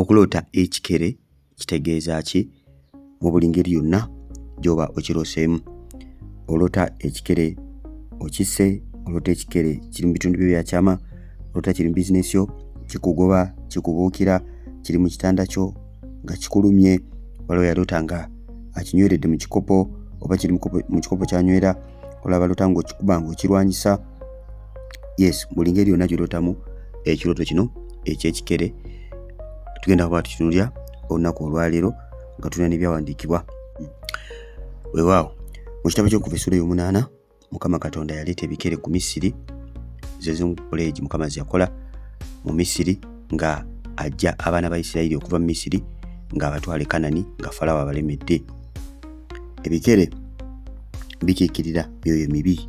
Okuloota ekikere kitegeeza ki? Mu buli ngeri yonna gy'oba okirooseemu. Oloota ekikere okisse, oloota ekikere kiri mu bitundu byo byakyama, oloota kiri mu bizinesi yo, kikugoba, kikubuukira, kiri mu kitanda kyo nga kikulumye, waliwo yaloota nga akinyweredde mu kikopo oba kiri mu kikopo kyanywera, olaba loota ng'okikuba ng'okirwanyisa. Yes, buli ngeri yonna gy'olootamu ekirooto kino eky'ekikere tugenda kuba tukitunulira olunaku olwaleero nga tulina n'ebyawandiikibwa. Weewaawo, mu kitabo ky'Okuva essula y'omunaana, Mukama Katonda yaleeta ebikere ku Misiri, zezo koleji Mukama ze yakola mu Misiri nga ajja abaana ba Isirayiri okuva mu Misiri nga abatwale Kanani nga Falaawo abalemedde. Ebikere bikiikirira myoyo mibi.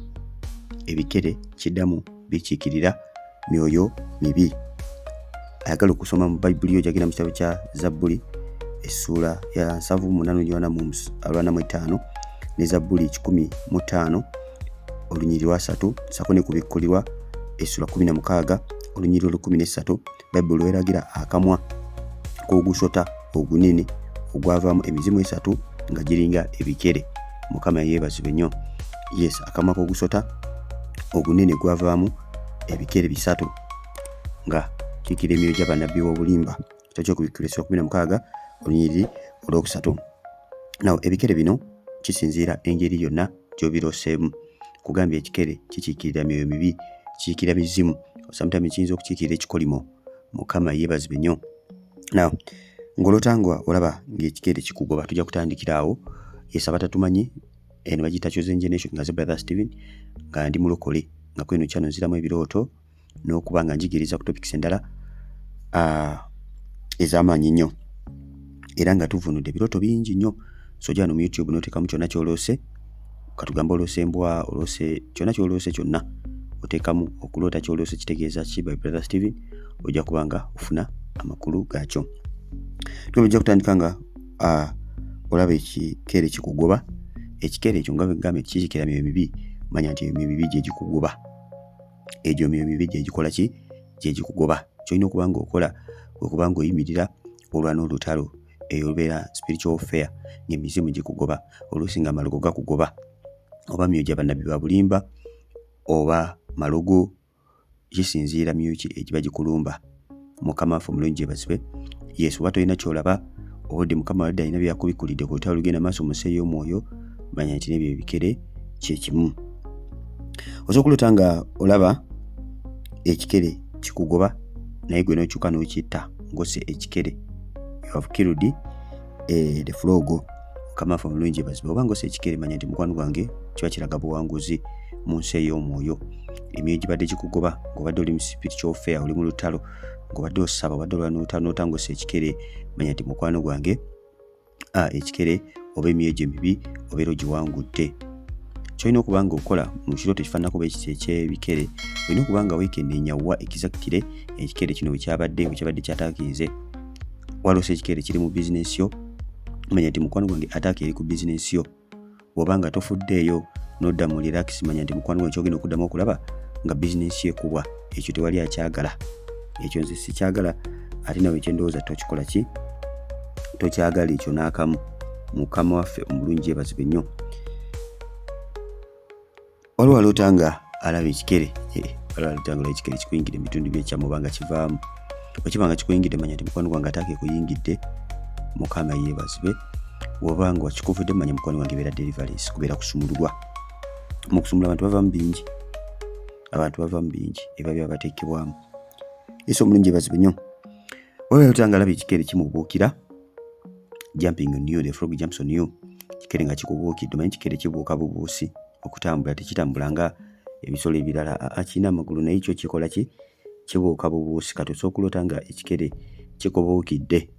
Ebikere kiddamu bikiikirira myoyo mibi. Ayagala okusoma mu Bayibuli yo jagenda mu kitabo kya Zabbuli essula ya 7:45 ne Zabbuli 15 olunyiriri lwa 3 sako ne kubikkulirwa essula 16 olunyiriri lwa 13. Bayibuli weragira akamwa k'ogusota ogunene ogwavaamu emizimu 3 nga giringa ebikere. Mukama yeebazibwe nnyo. Yes, akamwa k'ogusota ogunene gwavaamu ebikere 3 nga kikira emyoyo gy'abannabbi b'obulimba. Kitabo ky'Okubikkulirwa essula 16 olunyiriri olwokusatu. Nawo ebikere bino kisinziira engeri yonna gy'obirooseemu. Kugambye ekikere kikiikirira myoyo mibi, kikiikirira mizimu, sometimes kiyinza okukiikirira ekikolimo. Mukama yeebazibwe nnyo. Nawo ng'oloota nga olaba ng'ekikere kikugoba, tujja kutandikira awo. Yes, abatatumanyi eno bagiyita Chosen Generation nga ze Brother Steven nga ndi mulokole nga kweno kyano nziramu ebirooto n'okuba nga njigiriza ku topics endala ez'amaanyi nnyo era nga tuvunudde ebirooto bingi nnyo. So gyano mu YouTube n'oteekamu kyonna ky'oloose, katugamba oloose embwa, oloose kyonna ky'oloose kyonna oteekamu okuloota ky'oloose kitegeeza ki by Brother Steven, ojja kuba nga ofuna amakulu gaakyo. Tujja kutandika nga olaba ekikere kikugoba. Ekikere ekyo nga bwegambye kikiikirira myoyo mibi, manya nti emyoyo mibi gye gikugoba. Egyo emyoyo mibi gye gikola ki? Gye gikugoba. Kyolina okuba ng'okola okuba ng'oyimirira olwa n'olutalo eyobeera spiritual warfare ng'emizimu gikugoba, oluusi nga malogo gakugoba oba myoyo gy'abannabbi ba bulimba oba malogo, kisinziira myoyo ki egiba gikulumba. Mukama waffe omulungi yeebazibwe. Yes, oba tolina kyolaba obudde Mukama wadde alina byakubikkulidde ku lutalo lugenda maaso mu nsi ey'omwoyo, manya nti n'ebyo ebikere kyekimu. Osobola okuloota nga olaba ekikere kikugoba naye gwe n'okyuka n'okitta ng'osse ekikere. You have killed the frog. Mukama waffe omulungi yeebazibwe. Oba ng'osse ekikere manya nti mukwano gwange kiba kiraga buwanguzi mu nsi ey'omwoyo. Emyoyo gibadde gikugoba ng'obadde oli mu spiritual warfare, oli mu lutalo ng'obadde osaba, obadde olwa n'otanga ng'ossa ekikere, manya nti mukwano gwange ekikere oba emyoyo gye mibi obeera ogiwangudde. Kyolina okuba ng'okola mu kirooto ekifaanana kuba eky'ebikere, olina okuba nga weekenneenya wa exactly ekikere kino bwe kyabadde kyataakinze. Waloose ekikere kiri mu bizinesi yo, manya nti mukwano gwange ataaka eri ku bizinesi yo. Bw'oba nga tofuddeeyo n'odda mu relax, manya nti mukwano gwange kyogenda okuddamu okulaba nga bizinesi ekubwa. Ekyo tewali akyagala. Ekyo nze sikyagala, ate nawe ekyendowooza tokikola ki? Tokyagala ekyo n'akamu. Mukama waffe omulungi yeebazibwe nnyo. Waliwo aloota nga alaba ekikere. Waliwo aloota nga alaba ekikere kikuyingidde mu bitundu by'ekyama oba nga kivaamu. Bwekiba nga kikuyingidde manya nti mukwano gwange ataaka ekuyingidde. Mukama yeebazibwe. Bw'oba nga wakikuvudde manya mukwano gwange ebeera deliverance, kubeera kusumululwa. Mu kusumulula abantu bavaamu bingi. Abantu bavaamu bingi eba byabateekebwamu. Yesu omulungi yeebazibwe nnyo. Waliwo aloota nga alaba ekikere kimubuukira. Jumping on you, the frog jumps on you. Ekikere nga kikubuukidde. Omanyi ekikere kibuuka bubuusi okutambula, tekitambula nga ebisolo ebirala. Kirina amagulu naye kyo kikola ki? Kibuuka bubuusi. Kati osobola okuloota nga ekikere kikubuukidde.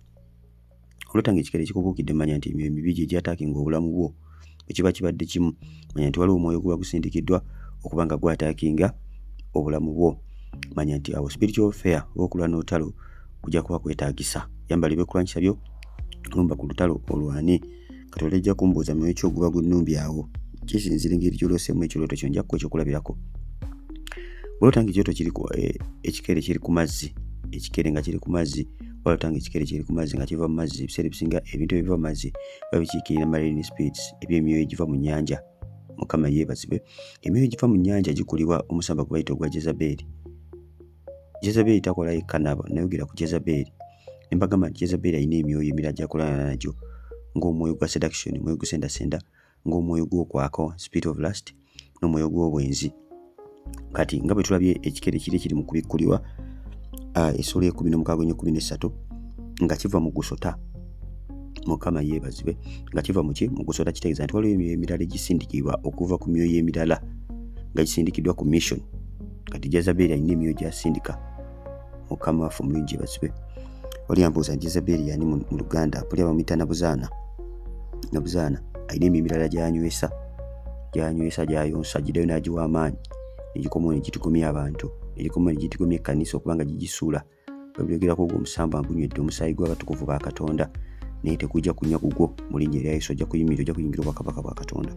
Oloota nga ekikere kikubuukidde, manya nti emyoyo mibi gye gyataakinga obulamu bwo. Bwe kiba kibadde kimu, manya nti waliwo omwoyo guba gusindikiddwa okuba nga gwataakinga obulamu bwo. Manya nti awo spiritual warfare okulwa n'olutalo kujja kuba kwetaagisa. Yambala ebyokulwanyisa byo, lumba ku lutalo olwane. Katonda ajja kumbuuza myoyo ki oguba gunnumbye awo. Kisinziira engeri gy'olooseemu ekirooto kyo, nja kuwa ekyokulabirako. Bw'oloota nga ekirooto ekikere kiri ku mazzi, ekikere nga kiri ku mazzi, walota ng'ekikere kiri ku mazzi nga kiva mu mazzi. Ebiseera ebisinga ebintu ebiva mu mazzi biba bikiikirira marine spirits, eby'emyoyo egiva mu nnyanja. Mukama yeebazibwe. Emyoyo egiva mu nnyanja gikulibwa omusamba gwe bayita ogwa Jezeberi. Jezeberi takola yekka nayogera ku Jezeberi. Ne mbagamba nti Jezeberi alina emyoyo emirala gy'akolana nagyo, ng'omwoyo gwa seduction, omwoyo gusendasenda, ng'omwoyo gw'okwako, spirit of lust, n'omwoyo gw'obwenzi. Kati nga bwe tulabye ekikere kiri mu kubikkulirwa essula 16:13 nga kiva mu gusota. Mukama yeebazibwe. Nga kiva mu gusota, kitegeeza nti waliwo emyoyo emirala egisindikibwa okuva ku myoyo emirala nga gisindikiddwa ku mission. Kati Jezeberi alina emyoyo gy'asindika. Mukama waffe omulungi yeebazibwe. Wali ambuuza nti Jezeberi yani mu Luganda? Puli abamuyita Nabuzaana. Nabuzaana alina emyoyo emirala gy'anywesa, gy'ayonsa, giddayo n'agiwa amaanyi, egikomawo ne gitigomya abantu, egikomawo ne gitigomya ekkanisa okubanga gigisuula. Babyogerako ogwo omusamba ngunywedde omusaayi gw'abatukuvu ba Katonda, naye tekujja kunya gugwo mu linnya erya Yesu. Ojja kuyingira obwakabaka bwa Katonda.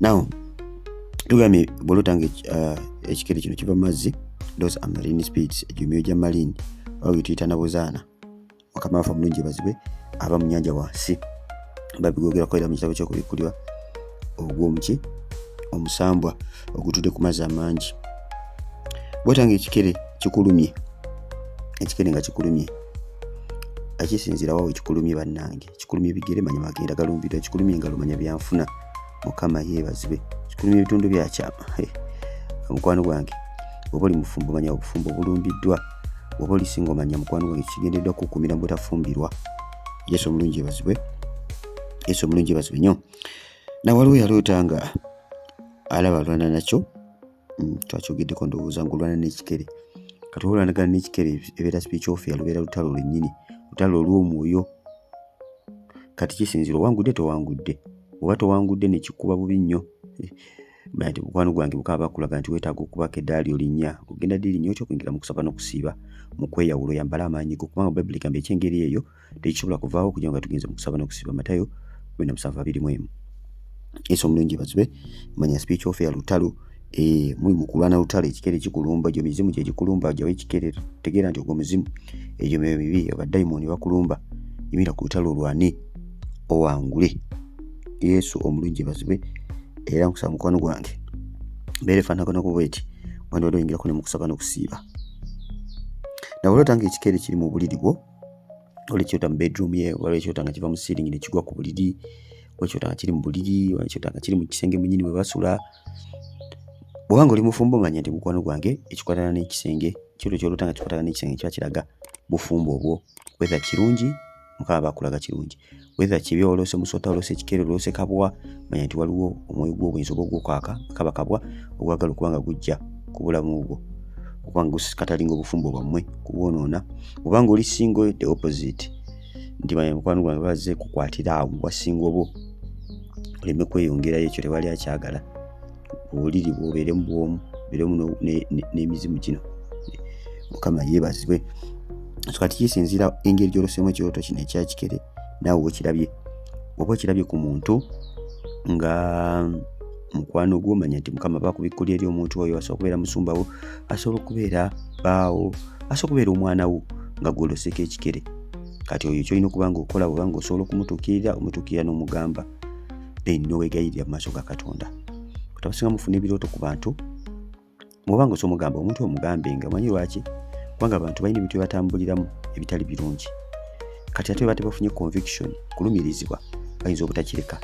Now tugambye bw'olota ekikere kino kiva mu mazzi, those are marine spirits, egyo emyoyo gya marine oba bye tuyita Nabuzaana. Mukama waffe omulungi yeebazibwe. Aba mu nnyanja wansi, babyogerako era mu kitabo ky'okubikkulirwa ogw'omuki omusambwa ogutudde ku mazzi amangi. Bw'otanga ekikere kikulumye, ekikere nga kikulumye, akisinzira wawe kikulumye bannange. Kikulumye bigere manya magenda galumbirwa, kikulumye engalo manya byanfuna. Mukama yeebazibwe. Kikulumye ebitundu byakyama. Mukwano gwange, bw'oba oli mufumbo manya obufumbo obulumbiddwa. Bw'oba oli singo manya mukwano gwange kigendeddwa kukuumira mu butafumbirwa. Yesu omulungi yeebazibwe. Yesu omulungi yeebazibwe nnyo. Na waliwo yaloota nga alaba alwana nakyo. Twakyogeddeko ndowooza ng'olwana n'ekikere. Kati olwanagana n'ekikere ebeera spiritual lubeera lutalo lwennyini, lutalo olw'omwoyo. Kati kisinzira owangudde towangudde. Oba towangudde ne kikuba bubi nnyo, nti mukwano gwange bukaba bakulaga nti weetaaga okubaka eddaali olinnya, ogenda ddi linnya otya okuyingira mu kusaba n'okusiiba, mu kweyawulo oyambala amaanyi go, kubanga Bayibuli egamba ekyengeri eyo tekisobola kuvaawo okugira nga tugenze mu kusaba n'okusiiba. Matayo 27:21. Yesu omulungi yeebazibwe. Manya spiritual warfare lutalo, muli mu kulwana lutalo, ekikere kikulumba, egyo mizimu gye gikulumba, gyawo ekikere tegeera nti ogwo muzimu, egyo myoyo mibi, abadayimooni bakulumba. Yimira ku lutalo olwane owangule. Yesu omulungi yeebazibwe. Era nkusaba mukwano gwange mbeere faanaganako bweti wandi wali oyingirako ne mu kusaba n'okusiiba. Na olota nga ekikere kiri mu buliri bwo, oli kyota mu bedroom ye, waliwo ekyota nga kiva mu ceiling ne kigwa ku buliri, ekyota nga kiri mu buliri, ekyota nga kiri mu kisenge munyini bwe basula. Bw'obanga oli mufumbo manya nti mukwano gwange ekikwatana n'ekisenge, ekyoto ky'olota nga kikwatana n'ekisenge kiba kiraga bufumbo obwo. Whether kirungi, Mukama bakulaga kirungi. Whether kibi olose musota, olose ekikere, olose kabwa, manya nti waliwo omwoyo gw'obwenzi oba ogw'okwaka kaba kabwa ogwagala okuba nga gujja ku bulamu bwo, okubanga gusikatalinga obufumbo bwammwe kubwonoona. Obanga oli single, the opposite, nti manya mukwano gwange bazze kukwatira awo mu bwasingo bwo, oleme kweyongerayo, ekyo tewali akyagala. Obuliri bwobeere mu bwomu, beeremu n'emizimu gino. Mukama yeebazibwe. Kati kisinzira engeri gy'oloseemu ekyoto kino ekya kikere, naawe okirabye. Oba okirabye ku muntu nga mukwano gwo, manya nti Mukama bakubikkulya eri omuntu oyo. Asobola okubeera musumba wo, asobola okubeera baawo, asobola okubeera omwana wo nga gwoloseko ekikere. Kati oyo kyolina okuba nga okola, bw'obanga osobola omutuukirira n'omugamba, then n'owegayirira mu maaso ga Katonda. Kutabasinga mufuna ebirooto ku bantu, bw'obanga osobola omugamba omuntu omugambe nga manyi lwaki, kubanga abantu balina ebintu batambuliramu ebitali birungi. Kati ate bate bafunye conviction, kulumirizibwa, bayinza obutakireka.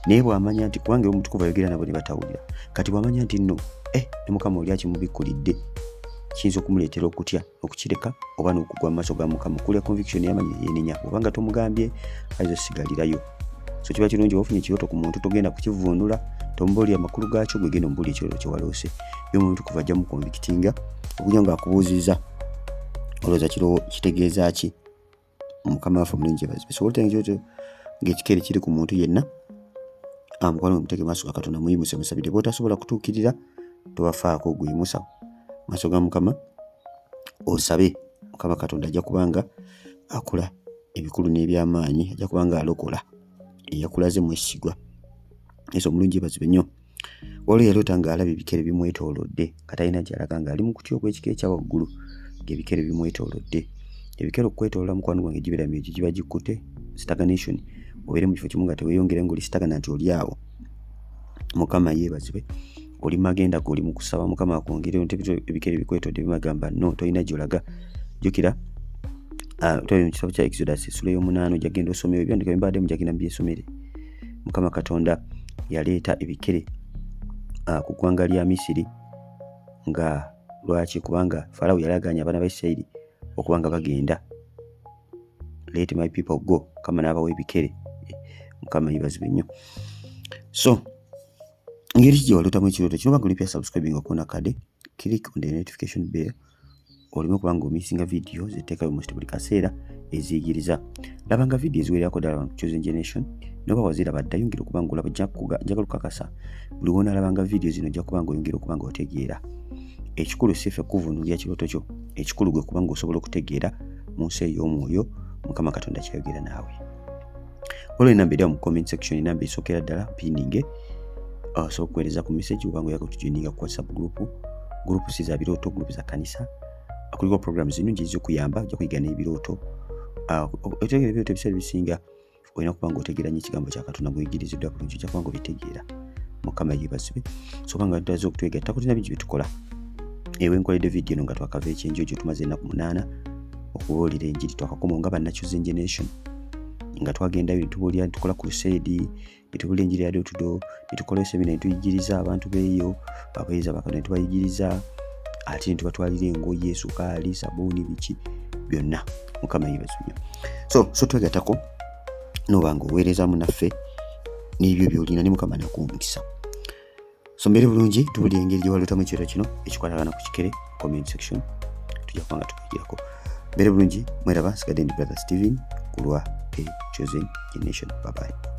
Naye bw'amanya nti kubanga omutukuvu ayogera nabo ne batawulira, kati bw'amanya nti nno ne Mukama oli akimubikkulidde, kiyinza okumuleetera okutya, okukireka oba n'okugwa mu maaso ga Mukama. Kulya conviction yamanya yenenya, bw'obanga tomugambye ayinza osigalirayo. So kiba kirungi ofunye ekirooto ku muntu, togenda kukivuunula, tombuulira amakulu gaakyo, gwe genda ombuulira ekirooto kye waloose. Ye omuntu kuva ajja mu convictinga okugira ng'akubuuzizza olowooza kitegeeza ki. Mukama waffe omulungi yeebazibwe. So olota ekyoto ng'ekikere kiri ku muntu yenna, mukwano mutege maaso ga Katonda, muyimuse musabire. Bw'otasobola kutuukirira tobafaako, guyimusa maaso ga Mukama osabe. Mukama Katonda ajja kubanga akola ebikulu n'ebyamaanyi, ajja kubanga alokola eyakulaze mwesigwa. Yesu omulungi yeebazibwe nnyo. Waliwo yaloota ng'alaba ebikere bimwetoolodde, katalina gy'alaga ng'ali mu kutya okw'ekika ekya waggulu, ng'ebikere bimwetoolodde. ebikere okwetoola mukwano gwange gibeera mingi giba gikutte stagnation obeere mu kifo kimu nga teweeyongera ng'oli stagana nti oli awo. Mukama yeebazibwe. Oli magenda g'oli mu kusaba Mukama akwongere ebikere bikwetodde bimagamba no tolina gy'olaga. Jjukira tuli mu kitabo kya Exodus essula y'omunaana ojja genda osomeyo ebyandika bye mbadde mujagenda byesomere. Mukama Katonda yaleeta ebikere ku ggwanga lya Misiri nga lwaki kubanga Falawo yali aganya abaana ba Isirayiri okubanga bagenda. Let my people go. Kama n'abawa ebikere. Mukama yeebazibwe nnyo. So ngeri ki walutamu ekirooto kino banga olipya subscribing okona kade click on the notification bell olime okubanga omisinga videos eteekayo most buli kaseera eziyigiriza. Labanga video eziwererako ddala ku Chosen Generation noba waziraba ddayo yongera okubanga olaba njagala okukakasa buli wona alabanga video zino ojja kubanga oyongera okubanga otegeera. Ekikulu si ffe kuvunulira kirooto kyo, ekikulu gwe kubanga osobola okutegeera mu nsi ey'omwoyo Mukama Katonda kyayogera naawe. Olwo enamba eri mu comment section enamba esookera ddala pinninge so okuweereza ku message kubanga oyagala okutujoininga ku WhatsApp group si za birooto, group za kanisa. Kuliko programs ennungi ez'okuyamba ojja kuyiga n'ebirooto. Otegeera ebirooto ebiseera bisinga olina okubanga otegeera nnyo ekigambo kya Katonda ng'oyigiriziddwa bulungi ojja kubanga obitegeera. Mukama yeebazibwe. So kubanga ntazze okutwegattako tulina bingi bye tukola. Ewe nkoledde video eno nga twakava ekyenjo gye tumaze ennaku 8 okubuulira enjiri twakakoma nga banna Chosen Generation nga twagendayo ne tubuulira tukola crusade ne tubuulira enjiri ya door to door ne tukola semina ne tuyigiriza abantu beeyo abayiza bakadde ne tubayigiriza ate ne tubatwalira engoye sukaali sabuuni biki byonna. Mukama yeebazibwe. So twegattako n'obanga oweerezaamu naffe n'ebyo by'olina ne Mukama nakuwummisa. So mbere bulungi tubuulira engeri gye walutamu ekirooto kino ekikwatagana ku kikere comment section tujja kubanga tukigirako. Mbere bulungi mweraba sigadde ndi brother Steven ku lwa Chosen Generation. Bye bye.